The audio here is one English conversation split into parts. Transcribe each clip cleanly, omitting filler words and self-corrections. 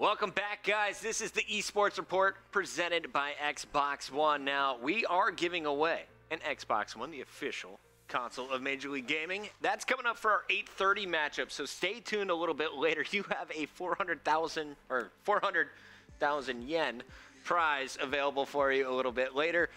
Welcome back, guys. This is the Esports Report presented by Xbox One. Now, we are giving away an Xbox One, the official console of Major League Gaming. That's coming up for our 8:30 matchup, so stay tuned a little bit later. You have a 400,000 yen prize available for you a little bit later.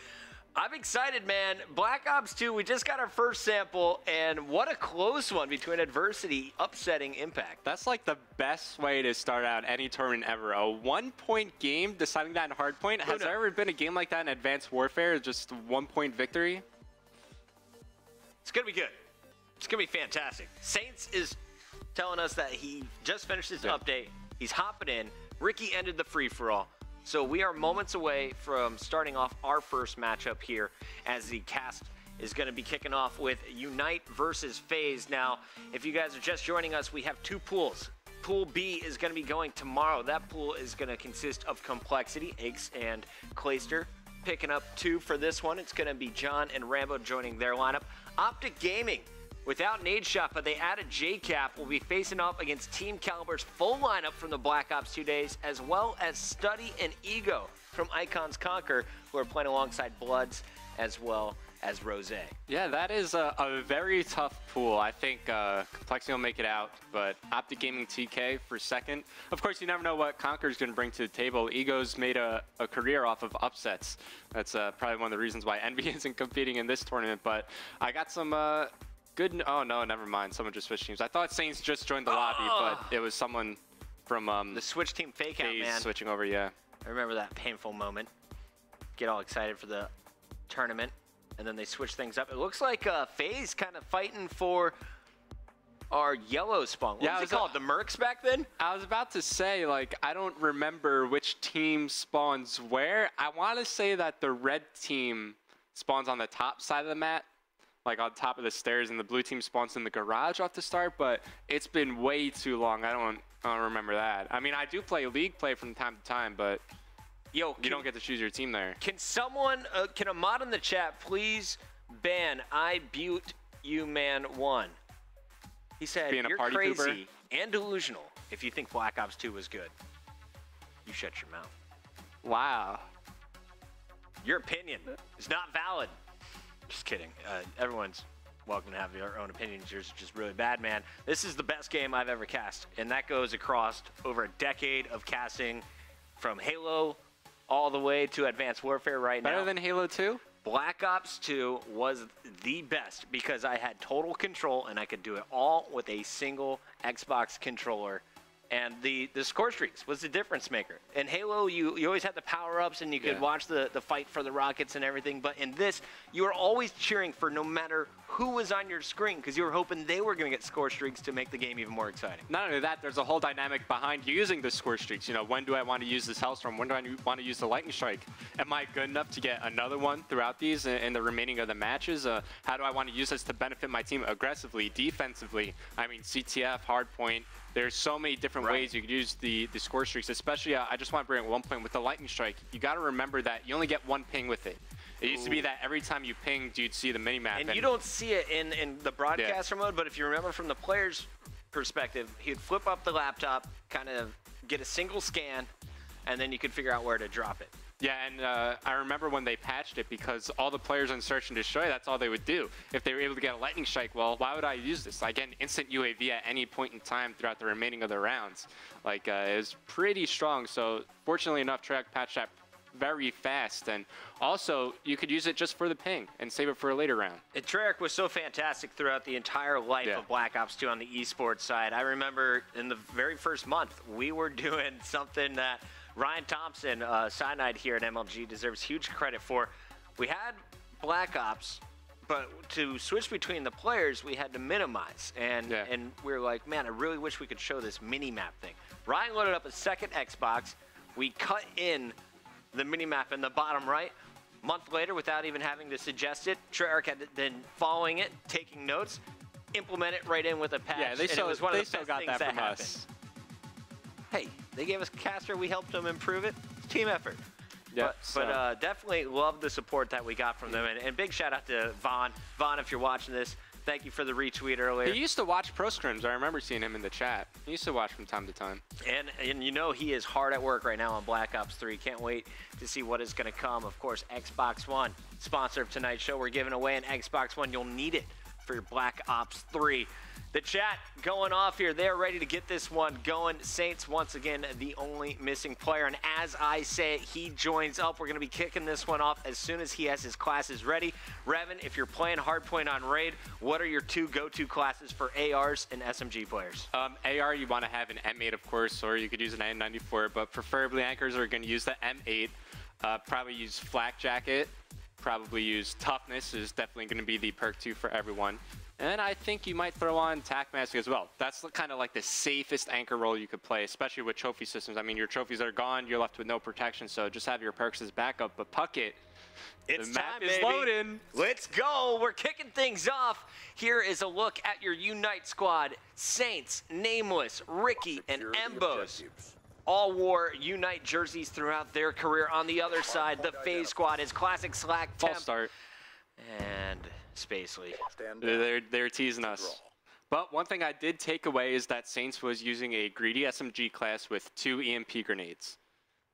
I'm excited, man. Black Ops 2, we just got our first sample, and what a close one between Adversity upsetting Impact. That's like the best way to start out any tournament ever. A one-point game deciding that in hardpoint. Has there ever been a game like that in Advanced Warfare, just 1-point victory? It's going to be good. It's going to be fantastic. Saints is telling us that he just finished his update. He's hopping in. Ricky ended the free-for-all. So we are moments away from starting off our first matchup here as the cast is going to be kicking off with Unite versus Faze. Now, if you guys are just joining us, we have two pools. Pool B is going to be going tomorrow. That pool is going to consist of Complexity, Aches, and Clayster. Picking up two for this one. It's going to be John and Rambo joining their lineup. Optic Gaming, without Nade Shot, but they added JCap, will be facing off against Team Caliber's full lineup from the Black Ops 2 days, as well as Study and Ego from Icons Conquer, who are playing alongside Bloods as well as Rose. Yeah, that is a very tough pool. I think Complexity will make it out, but Optic Gaming TK for second. Of course, you never know what Conquer's going to bring to the table. Ego's made a career off of upsets. That's probably one of the reasons why Envy isn't competing in this tournament, but I got some... good. Oh no, never mind. Someone just switched teams. I thought Saints just joined the lobby, but it was someone from the switch team fake out, man. Switching over, yeah. I remember that painful moment. Get all excited for the tournament, and then they switch things up. It looks like FaZe kind of fighting for our yellow spawn. What was it called? The Mercs back then? I was about to say, like, I don't remember which team spawns where. I want to say that the red team spawns on the top side of the map, like on top of the stairs, and the blue team spawns in the garage off the start, but it's been way too long. I don't remember that. I mean, I do play League play from time to time, but you don't get to choose your team there. Can someone, can a mod in the chat please ban I Butte You Man 1? He said, you're crazy pooper and delusional if you think Black Ops 2 was good. You shut your mouth. Wow. Your opinion is not valid. Just kidding. Everyone's welcome to have their own opinions. Yours is just really bad, man. This is the best game I've ever cast, and that goes across over a decade of casting from Halo all the way to Advanced Warfare right now. Better than Halo 2? Black Ops 2 was the best because I had total control, and I could do it all with a single Xbox controller. And the score streaks was the difference maker. In Halo, you always had the power-ups, and you could watch the fight for the rockets and everything. But in this, you were always cheering for no matter who was on your screen because you were hoping they were going to get score streaks to make the game even more exciting. Not only that, there's a whole dynamic behind using the score streaks. You know, when do I want to use this Hellstorm? When do I want to use the Lightning Strike? Am I good enough to get another one throughout these in the remaining of the matches? How do I want to use this to benefit my team aggressively, defensively? I mean, CTF, hardpoint. There's so many different ways you could use the score streaks, especially I just want to bring up one point with the Lightning Strike. You got to remember that you only get one ping with it. It used to be that every time you pinged, you'd see the minimap. And you don't see it in the broadcaster mode, but if you remember from the player's perspective, he'd flip up the laptop, kind of get a single scan, and then you could figure out where to drop it. Yeah, and I remember when they patched it because all the players on Search and Destroy, that's all they would do. If they were able to get a Lightning Strike, well, why would I use this? I get an instant UAV at any point in time throughout the remaining of the rounds. Like, it was pretty strong. So, fortunately enough, Treyarch patched that very fast. And also, you could use it just for the ping and save it for a later round. And Treyarch was so fantastic throughout the entire life of Black Ops 2 on the esports side. I remember in the very first month, we were doing something that Ryan Thompson, Cyanide here at MLG, deserves huge credit for. We had Black Ops, but to switch between the players, we had to minimize. And we were like, man, I really wish we could show this mini-map thing. Ryan loaded up a second Xbox. We cut in the mini-map in the bottom right. A month later, without even having to suggest it, Treyarch had been following it, taking notes, implement it right in with a patch. Yeah, they still got that from us. Hey, they gave us Caster. We helped them improve it. It's team effort. Yeah, but definitely love the support that we got from them. And big shout out to Vaughn. Vaughn, if you're watching this, Thank you for the retweet earlier. He used to watch Pro Scrims. I remember seeing him in the chat. He used to watch from time to time. And you know he is hard at work right now on Black Ops 3. Can't wait to see what is going to come. Of course, Xbox One, sponsor of tonight's show. We're giving away an Xbox One. You'll need it for your Black Ops 3. The chat going off here. They're ready to get this one going. Saints, once again, the only missing player. And as I say it, he joins up. We're going to be kicking this one off as soon as he has his classes ready. Revan, if you're playing hardpoint on Raid, what are your two go-to classes for ARs and SMG players? AR, you want to have an M8, of course, or you could use an N94, but preferably anchors are going to use the M8. Probably use Flak Jacket. Probably use Toughness is definitely going to be the perk 2 for everyone. And I think you might throw on Tac Mask as well. That's kind of like the safest anchor role you could play, especially with trophy systems. I mean, your trophies are gone, you're left with no protection, so just have your perks as backup. But Puckett, the map is loading. Let's go. We're kicking things off. Here is a look at your Unite squad. Saints, Nameless, Ricky, and Embos all wore Unite jerseys throughout their career. On the other side, the Faze squad is Classic Slack, Temp, False start. And Spacely. They're teasing us. But one thing I did take away is that Saints was using a greedy SMG class with 2 EMP grenades.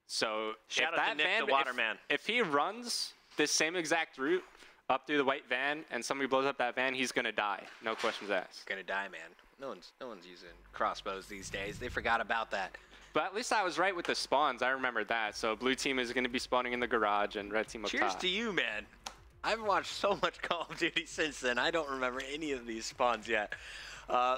So shout out to Nick the Waterman. If he runs this same exact route up through the white van and somebody blows up that van, he's gonna die. No questions asked. Gonna die, man. No one's using crossbows these days. They forgot about that. But at least I was right with the spawns. I remember that. So blue team is gonna be spawning in the garage and red team up top. Cheers to you, man. I've watched so much Call of Duty since then. I don't remember any of these spawns yet.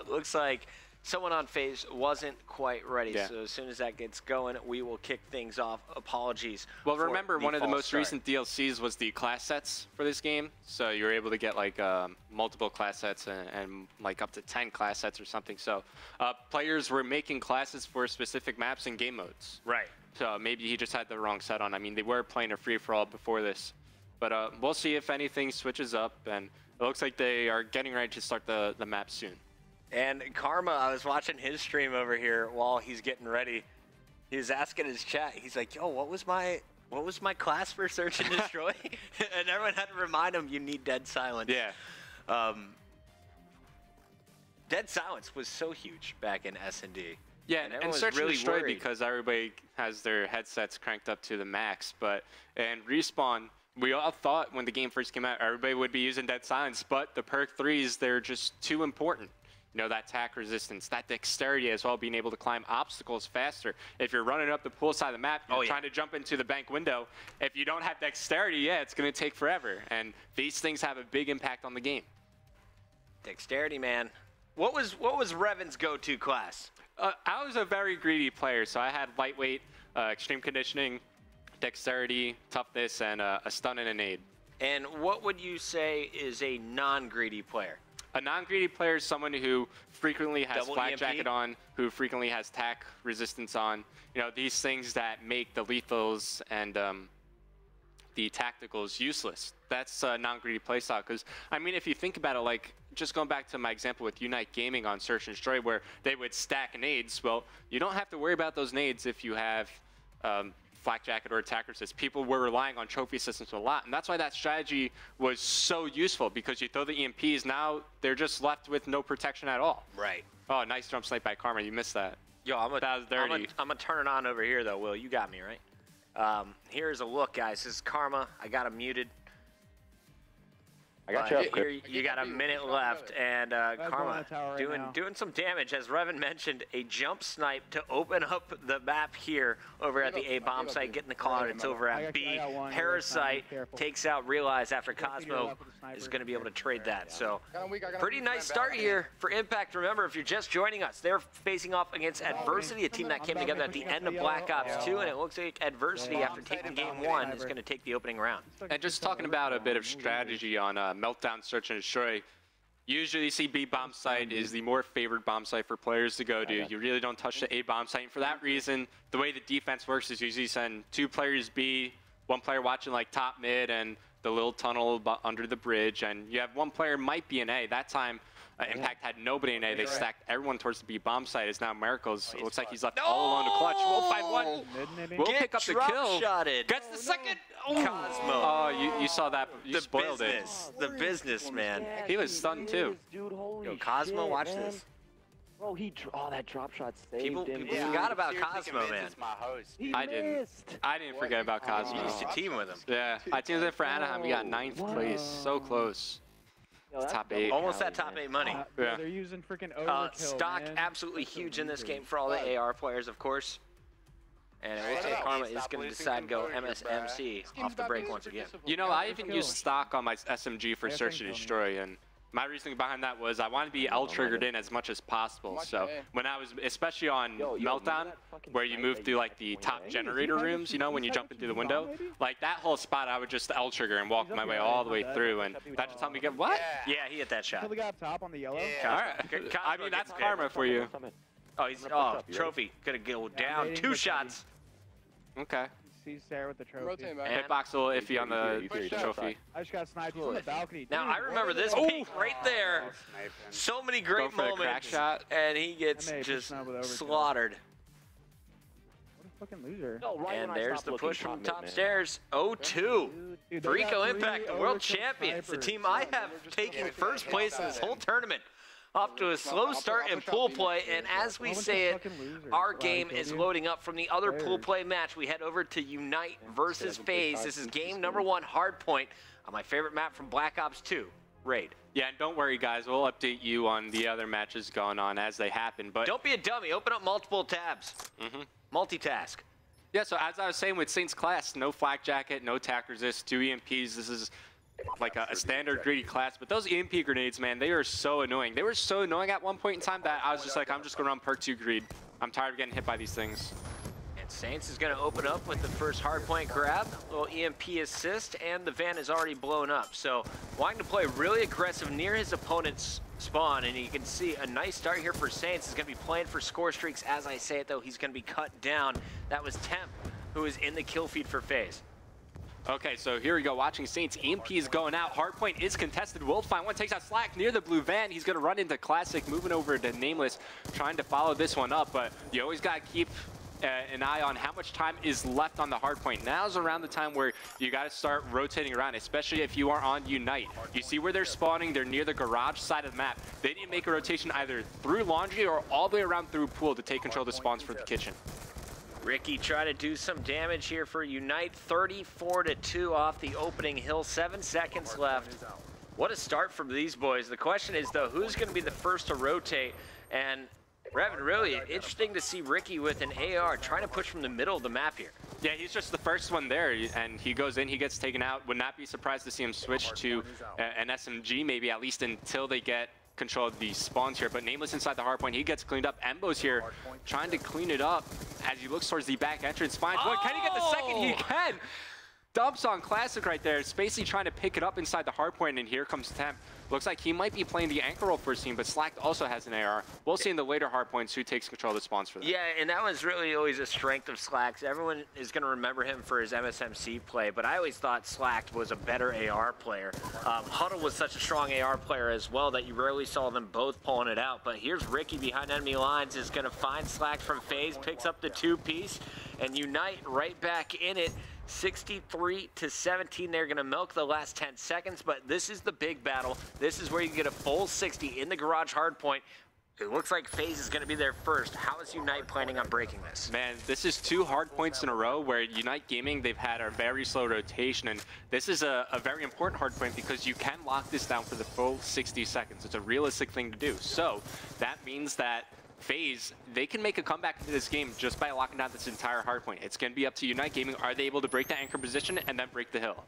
Looks like someone on Faze wasn't quite ready. Yeah. So as soon as that gets going, we will kick things off. Apologies. Well, remember one of the most recent DLCs was the class sets for this game. So you were able to get like multiple class sets and like up to 10 class sets or something. So players were making classes for specific maps and game modes. Right. So maybe he just had the wrong set on. I mean, they were playing a free-for-all before this. But we'll see if anything switches up, and it looks like they are getting ready to start the map soon. And Karma, I was watching his stream over here while he's getting ready. He was asking his chat. He's like, "Yo, what was my class for Search and Destroy?" And everyone had to remind him, "You need Dead Silence." Yeah. Dead Silence was so huge back in S&D. Yeah, and Search and Destroy because everybody has their headsets cranked up to the max. But and Respawn. We all thought when the game first came out, everybody would be using Dead Silence, but the perk 3s, they're just too important. You know, that attack resistance, that dexterity as well, being able to climb obstacles faster. If you're running up the pool side of the map, you're trying to jump into the bank window. If you don't have dexterity, yeah, it's going to take forever. And these things have a big impact on the game. Dexterity, man. What was Revan's go-to class? I was a very greedy player, so I had lightweight, extreme conditioning, dexterity, toughness, and a stun and a nade. And what would you say is a non-greedy player? A non-greedy player is someone who frequently has Flak Jacket on, who frequently has tac resistance on. You know, these things that make the lethals and the tacticals useless. That's a non-greedy playstyle. Because, I mean, if you think about it, like, just going back to my example with Unite Gaming on Search and Destroy, where they would stack nades, well, you don't have to worry about those nades if you have Flak Jacket or attack resist. People were relying on trophy systems a lot, and that's why that strategy was so useful, because you throw the EMPs, now they're just left with no protection at all. Right. Oh, nice jump snipe by Karma. You missed that. Yo, that was dirty. I'm gonna turn it on over here though, Will. You got me, right? Here's a look, guys. This is Karma. I got him muted. I got you up, here, you got a minute left, and Karma doing some damage. As Revan mentioned, a jump snipe to open up the map here over at the A bomb site, getting the call out. It's over at B. Parasite takes out Realize after Cosmo is going to be able to trade that. So pretty nice start here for Impact. Remember, if you're just joining us, they're facing off against Adversity, a team that came together at the end of Black Ops 2, and it looks like Adversity, after taking game 1, is going to take the opening round. And just talking about a bit of strategy on Meltdown, Search and Destroy. Usually you see B bomb site is the more favored bomb site for players to go to. You really don't touch the A bomb site. And for that reason, the way the defense works is usually send 2 players B, 1 player watching like top mid and the little tunnel under the bridge, and you have 1 player might be in A. That time, Impact had nobody in A. They stacked everyone towards the B bomb site. It's now Miracles. It looks like he's left all alone to clutch. We'll find one. We'll pick up the kill. Gets the second. Cosmo. Oh, you saw that. You spoiled it. The business, man. He was stunned too. Yo, Cosmo, watch this. Bro, that drop shot saved People him. forgot about Cosmo, man. I didn't forget about Cosmo. You used to team with him. Yeah, I teamed in for Anaheim. We got 9th place. So close. Yo, Top 8. Almost that top 8 money. Yeah. They're using freaking overkill, Stock man. absolutely huge in this game for all the AR players, of course. And it looks like Karma is going to decide to go MSMC off the break once again. You know, I even used stock on my SMG for Search and Destroy, and my reasoning behind that was I want to be L-triggered in as much as possible. So when I was, especially on Meltdown, where you move through like the top generator rooms, you know, when you jump in through the window, like that whole spot, I would just L-trigger and walk my way all the way through, and that just helped me get what? Yeah, he hit that shot. Kill the guy up top on the yellow. All right. I mean, that's karma for you. Oh, he's trophy. Gonna go down. 2 shots. Okay. See Sarah with the trophy. Hitbox a little iffy on the trophy. I just got sniped from the balcony. Now I remember this peak right there. So many great Going for the crack moments, shot. and he gets just slaughtered. What a fucking loser. And there's the push from top stairs. 0-2. Rico Impact, the world champions. The team I have taken first place in this whole tournament. Off to a slow start in pool play, and as we say it, our game is loading up from the other pool play match. We head over to Unite versus Faze. This is game number 1, hardpoint, on my favorite map from Black Ops 2, Raid. Yeah, and don't worry, guys. We'll update you on the other matches going on as they happen. But don't be a dummy. Open up multiple tabs. Multitask. Yeah, so as I was saying with Saints class, no flak jacket, no tack resist, 2 EMPs. This is like a standard greedy class, but those EMP grenades, man, they are so annoying. They were so annoying at one point in time that I was just like, I'm just gonna run perk 2 greed. I'm tired of getting hit by these things. And Saints is gonna open up with the first hardpoint grab, little EMP assist, and the van is already blown up. So wanting to play really aggressive near his opponent's spawn, and you can see a nice start here for Saints. He's gonna be playing for score streaks. As I say it though, he's gonna be cut down. That was Temp, who is in the kill feed for Faze. Okay, so here we go, watching Saints. EMP is going out. Hardpoint is contested. Will find one, takes out Slack near the blue van. He's going to run into Classic, moving over to Nameless, trying to follow this one up. But you always got to keep an eye on how much time is left on the hardpoint. Now's around the time where you got to start rotating around, especially if you are on Unite. You see where they're spawning. They're near the garage side of the map. They need to make a rotation either through laundry or all the way around through pool to take control of the spawns for the kitchen. Ricky try to do some damage here for Unite. 34-2 off the opening hill. 7 seconds left. What a start from these boys. The question is, though, who's going to be the first to rotate? And, Revan, really interesting to see Ricky with an AR trying to push from the middle of the map here. Yeah, he's just the first one there, and he goes in, he gets taken out. Would not be surprised to see him switch to an SMG, maybe at least until they get control of the spawns here, but Nameless inside the hardpoint, he gets cleaned up. Embo's here trying to clean it up as he looks towards the back entrance. Finds one. Can he get the second? He can. Dumps on Classic right there. Spacey trying to pick it up inside the hardpoint, and here comes Temp. Looks like he might be playing the anchor role first team, but Slack also has an AR. We'll see in the later hardpoints who takes control of the spawns for them. Yeah, and that was really always a strength of Slack's. Everyone is going to remember him for his MSMC play, but I always thought Slack was a better AR player. Huddle was such a strong AR player as well that you rarely saw them both pulling it out. But here's Ricky behind enemy lines, is going to find Slack from Faze, picks up the 2-piece, and Unite right back in it. 63-17, they're going to milk the last 10 seconds, but this is the big battle. This is where you get a full 60 in the garage hardpoint. It looks like Faze is going to be there first. How is Unite planning on breaking this? Man, this is 2 hardpoints in a row where Unite Gaming, they've had a very slow rotation, and this is a very important hardpoint because you can lock this down for the full 60 seconds. It's a realistic thing to do. So that means that Faze, they can make a comeback into this game just by locking down this entire hardpoint. It's going to be up to Unite Gaming. Are they able to break the anchor position and then break the hill?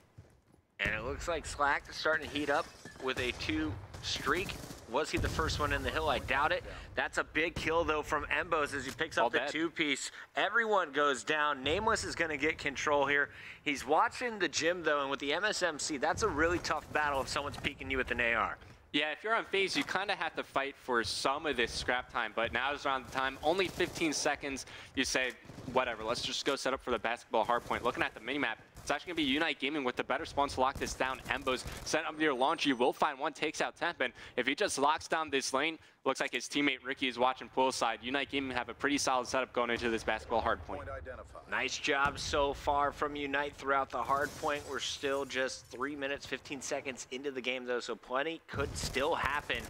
And it looks like Slack is starting to heat up with a 2 streak. Was he the first one in the hill? I doubt it. That's a big kill, though, from Embos as he picks up the 2-piece. Everyone goes down. Nameless is going to get control here. He's watching the gym, though, and with the MSMC, that's a really tough battle if someone's peeking you with an AR. Yeah, if you're on Faze, you kind of have to fight for some of this scrap time, but now is around the time, only 15 seconds, you say, whatever, let's just go set up for the basketball hardpoint. Looking at the minimap, It's actually going to be Unite Gaming with the better spawn to lock this down. Embo's sent up near launch. You will find one, takes out Temp, and if he just locks down this lane, looks like his teammate Ricky is watching poolside. Unite Gaming have a pretty solid setup going into this basketball hard point. Nice job so far from Unite throughout the hard point. We're still just 3 minutes, 15 seconds into the game, though, so plenty could still happen.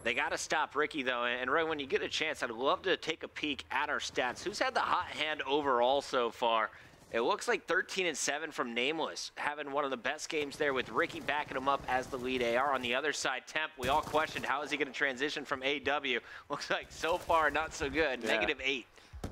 They got to stop Ricky, though, and Roy, when you get a chance, I'd love to take a peek at our stats. Who's had the hot hand overall so far? It looks like 13-7 from Nameless, having one of the best games there with Ricky backing him up as the lead AR. On the other side, Temp, we all questioned how is he going to transition from AW. Looks like so far not so good, yeah. -8.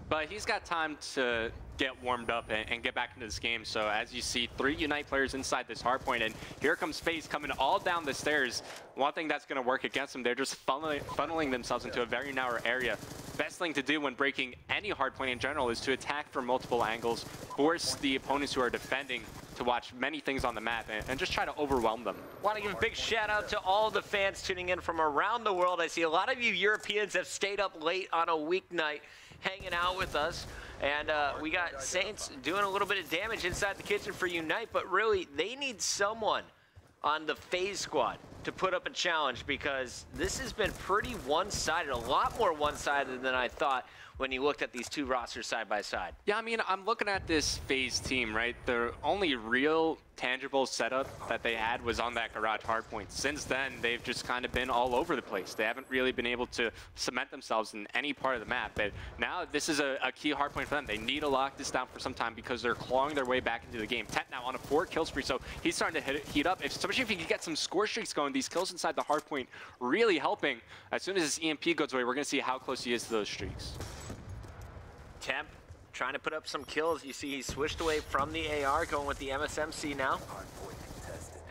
But he's got time to get warmed up and get back into this game. So as you see, 3 Unite players inside this hardpoint, and here comes Faze coming all down the stairs. One thing that's going to work against them, they're just funneling themselves into a very narrow area. Best thing to do when breaking any hardpoint in general is to attack from multiple angles, force the opponents who are defending to watch many things on the map, and just try to overwhelm them. Want to give a big shout out to all the fans tuning in from around the world. I see a lot of you Europeans have stayed up late on a weeknight hanging out with us. And we got Saints doing a little bit of damage inside the kitchen for Unite, but really they need someone on the Faze squad to put up a challenge, because this has been pretty one-sided, a lot more one-sided than I thought when you looked at these two rosters side by side. Yeah, I mean, I'm looking at this Faze team, right? The only real tangible setup that they had was on that garage hardpoint. Since then, they've just kind of been all over the place. They haven't really been able to cement themselves in any part of the map. But now this is a key hardpoint for them. They need to lock this down for some time because they're clawing their way back into the game. Tet now on a 4-kill spree, so he's starting to heat up. Especially if he can get some score streaks going, these kills inside the hardpoint really helping. As soon as his EMP goes away, we're going to see how close he is to those streaks. Temp trying to put up some kills. You see he switched away from the AR, going with the MSMC now.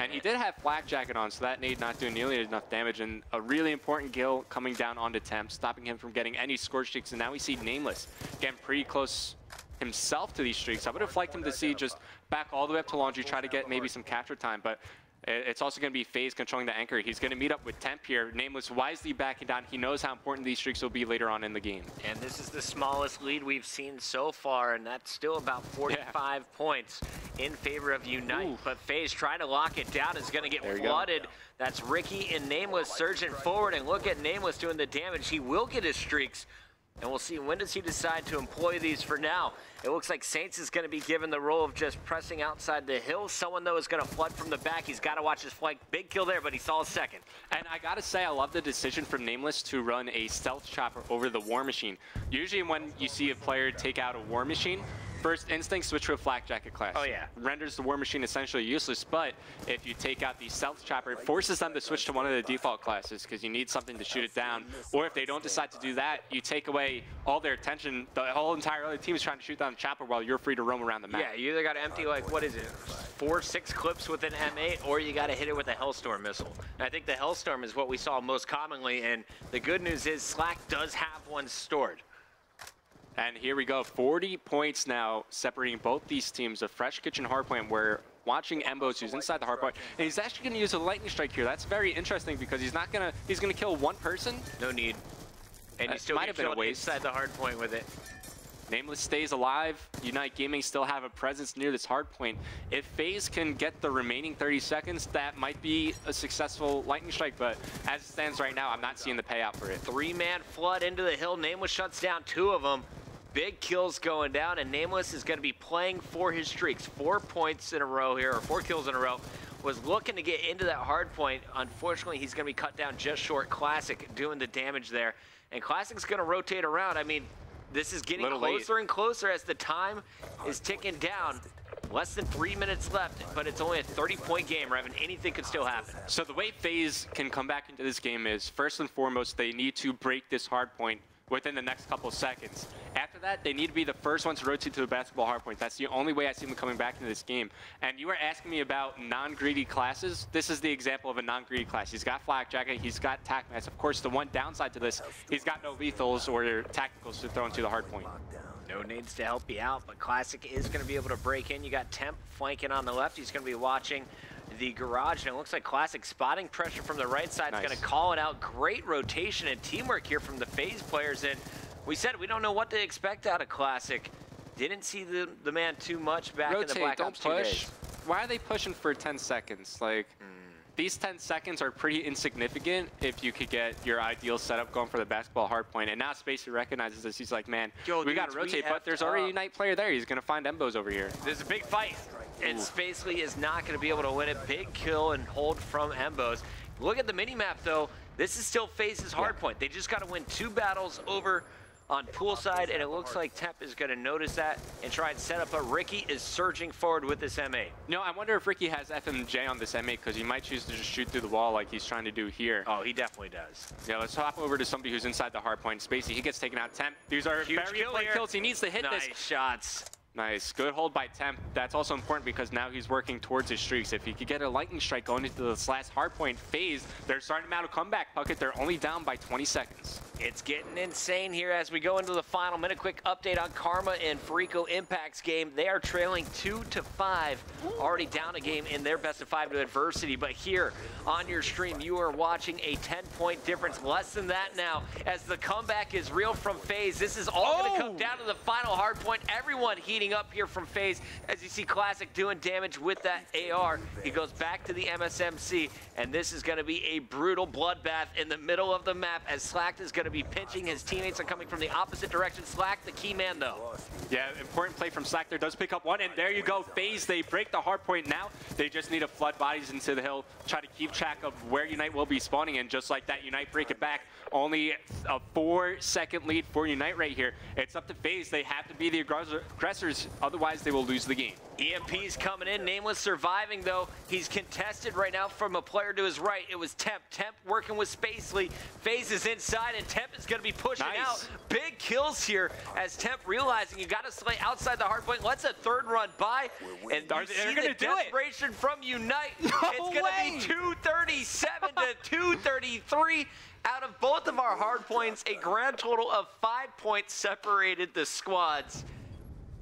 And he did have flak jacket on, so that nade not doing nearly enough damage. And a really important kill coming down onto Temp, stopping him from getting any score streaks. And now we see Nameless getting pretty close himself to these streaks. I would have liked him to see just back all the way up to Laundry, try to get maybe some capture time. But it's also going to be Faze controlling the anchor. He's going to meet up with Temp here. Nameless wisely backing down. He knows how important these streaks will be later on in the game. And this is the smallest lead we've seen so far, and that's still about 45 points in favor of Unite. Ooh. But Faze trying to lock it down is going to get flooded. That's Ricky and Nameless surging forward, and look at Nameless doing the damage. He will get his streaks, and we'll see when does he decide to employ these. For now, it looks like Saints is going to be given the role of just pressing outside the hill. Someone, though, is going to flood from the back. He's got to watch his flank. Big kill there, but he saw a second. And I got to say, I love the decision from Nameless to run a stealth chopper over the War Machine. Usually when you see a player take out a War Machine, first instinct, switch to a flak jacket class. Oh, yeah. Renders the War Machine essentially useless, but if you take out the stealth chopper, it forces them to switch to one of the default classes because you need something to shoot it down. Or if they don't decide to do that, you take away all their attention. The whole entire other team is trying to shoot down the chopper while you're free to roam around the map. Yeah, you either got to empty, like, what is it, 4-6 clips with an M8, or you got to hit it with a Hellstorm missile. And I think the Hellstorm is what we saw most commonly, and the good news is Slack does have one stored. And here we go, 40 points now separating both these teams. A fresh kitchen hardpoint where watching Embos, who's inside the hardpoint, and he's actually going to use a lightning strike here. That's very interesting because he's not gonna, he's going to kill one person. No need. And he still might have been a waste inside the hardpoint with it. Nameless stays alive. Unite Gaming still have a presence near this hardpoint. If Faze can get the remaining 30 seconds, that might be a successful lightning strike, but as it stands right now, I'm not seeing the payout for it. 3-man flood into the hill. Nameless shuts down 2 of them. Big kills going down, and Nameless is going to be playing for his streaks. 4 points in a row here, or 4 kills in a row. Was looking to get into that hard point. Unfortunately, he's going to be cut down just short. Classic doing the damage there. And Classic's going to rotate around. I mean, this is getting closer and closer as the time is ticking down. Less than 3 minutes left, but it's only a 30-point game, Revan. Anything could still happen. So the way Faze can come back into this game is, first and foremost, they need to break this hard point within the next couple of seconds. After that, they need to be the first one to rotate to the basketball hardpoint. That's the only way I see them coming back into this game. And you were asking me about non-greedy classes. This is the example of a non-greedy class. He's got flak jacket, he's got tac mask. Of course, the one downside to this, he's got no lethals or tacticals to throw into the hardpoint. No nades to help you out, but Classic is going to be able to break in. You got Temp flanking on the left. He's going to be watching the garage, and it looks like Classic spotting pressure from the right side. Is going to call it out. Great rotation and teamwork here from the Faze players, and we said we don't know what to expect out of Classic. Didn't see the man too much back in the Rotate, Black don't Ops 2 push. days. Why are they pushing for 10 seconds? Like, these 10 seconds are pretty insignificant if you could get your ideal setup going for the basketball hardpoint. And now Spacey recognizes this. He's like, man, Yo, we got to rotate, but there's already a Unite player there. He's going to find Embos over here. There's a big fight, and Spacely is not going to be able to win it. Big kill and hold from Embos. Look at the minimap, though. This is still Faze's hardpoint. They just got to win 2 battles over on poolside, and it looks like Temp is going to notice that and try and set up. But Ricky is surging forward with this MA. No, I wonder if Ricky has FMJ on this MA because he might choose to just shoot through the wall like he's trying to do here. Oh, he definitely does. Yeah, let's hop over to somebody who's inside the hardpoint. Spacey, he gets taken out. Temp. These are Huge very kill important here. kills. He needs to hit Nice this. shots. Nice. Good hold by Temp. That's also important because now he's working towards his streaks. If he could get a lightning strike going into this last hardpoint phase, they're starting to mount a comeback bucket. They're only down by 20 seconds. It's getting insane here as we go into the final minute. Quick update on Karma and Farico Impact's game. They are trailing 2-5, already down a game in their best of 5 to adversity. But here on your stream, you are watching a 10-point difference, less than that now, as the comeback is real from Faze. This is all going to come down to the final hard point. Everyone heating up here from Faze, as you see Classic doing damage with that AR. He goes back to the MSMC, and this is going to be a brutal bloodbath in the middle of the map, as Slack is going to be pinching. His teammates are coming from the opposite direction. Slack, the key man, though. Yeah, important play from Slack there. Does pick up one, and there you go. Faze, they break the hard point now. They just need to flood bodies into the hill, try to keep track of where Unite will be spawning, and just like that, Unite break it back. Only a 4-second lead for Unite right here. It's up to Faze. They have to be the aggressors, otherwise they will lose the game. EMP's coming in. Nameless surviving, though. He's contested right now from a player to his right. It was Temp. Temp working with Spacely. Faze is inside, and Temp is going to be pushing out. Big kills here as Temp realizing you got to slay outside the hardpoint. Lets a third run by, and you see the desperation from Unite. It's going to be 237 to 233. Out of both of our hard points, a grand total of 5 points separated the squads.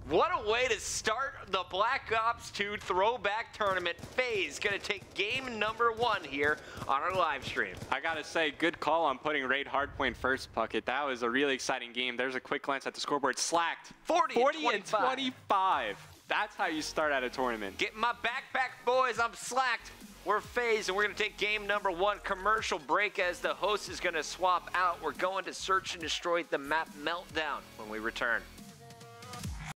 What a way to start the Black Ops 2 Throwback Tournament. Faze gonna take game number 1 here on our live stream. I gotta say, good call on putting Raid Hardpoint first, Puckett. That was a really exciting game. There's a quick glance at the scoreboard. Slacked. 40 and 25. That's how you start at a tournament. Get my backpack, boys. I'm slacked. We're Faze, and we're going to take game number 1. Commercial break as the host is going to swap out. We're going to search and destroy the map Meltdown when we return.